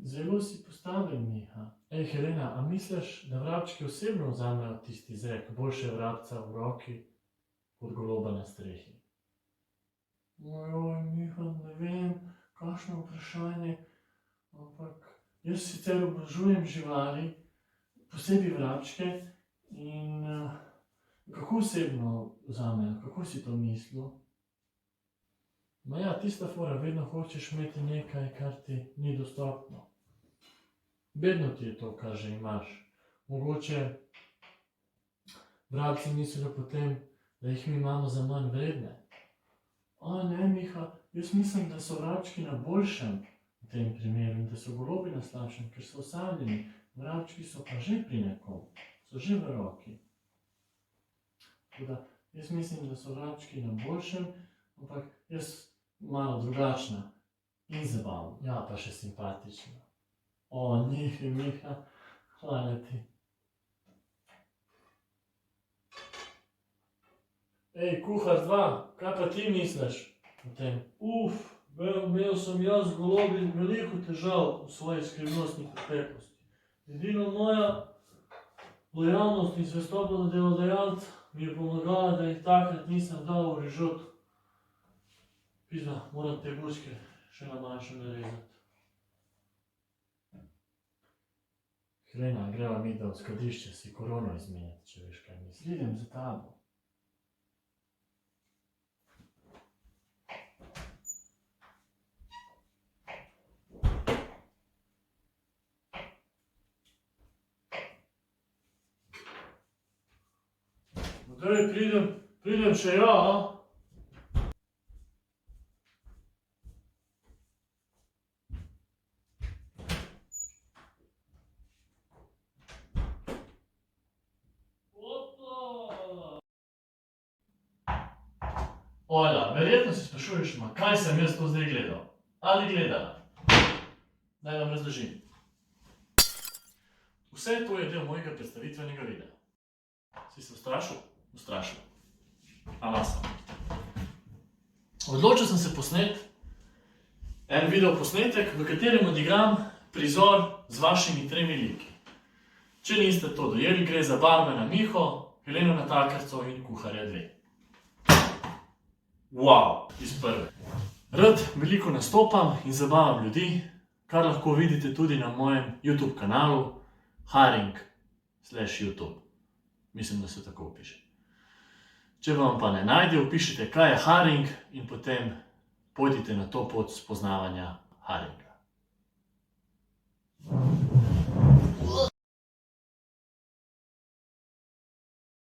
Zelo si postaven, Miha. Ej, Helena, a misliš, da vrabčki osebno vzamejo tisti izrek, boljše vrabca v roki kot goloba na strehi? Ojoj, Miha, ne vem, kakšno vprašanje, ampak jaz sicer obožujem živali, posebej vrabčke in kako osebno vzamejo, kako si to mislil? Ma ja, tista fora, vedno hočeš imeti nekaj, kar ti ni dostopno. Vedno ti je to, kar že imaš. Mogoče vrabci mislijo potem, da jih mi imamo za manj vredne. A ne, Miha, jaz mislim, da so vrabčki na boljšem v tem primeru in da so golobi na slabšem, ker so osamljeni. Vrabčki so pa že pri nekom, so že v roki. Tako da, jaz mislim, da so vrabčki na boljšem, ampak jaz malo drugačna in zabavna, ja, pa še simpatična. O, Nifi, Miha, hvala ti. Ej, kuhar 2, kaj pa ti misliš o tem? Imel sem jaz golobi veliko težav v svoji skrivnostni preteklosti. Edino moja lojalnost in zvestoba do delodajalca mi je pomagala, da jih takrat nisem dal v rižot. Pizda, moram te bučke še na manjšo narezati. Helena, greva mi da v skladišče si korono izmenjati, če veš kaj mislim. Idem za tabo. Daj, pridem še ja, a? Ola, verjetno se sprašuješ, kaj sem jaz to zdaj gledal? Ali gledala? Naj vam razložim. Vse to je del mojega predstavitvenega videa. Si se ustrašil? Ustrašil. Ama sem. Odločil sem se posnet en video posnetek, v katerem odigram prizor z vašimi 3 liki. Če niste to dojeli, gre za barmana Miho, Heleno Natakarco in kuharja 2. Wow, iz prve. Rad veliko nastopam in zabavam ljudi, kar lahko vidite tudi na mojem YouTube kanalu Haring/YouTube. Mislim, da se tako piše. Če vam pa ne najde, vpišite, kaj je haring in potem pojdite na to pot spoznavanja haringa.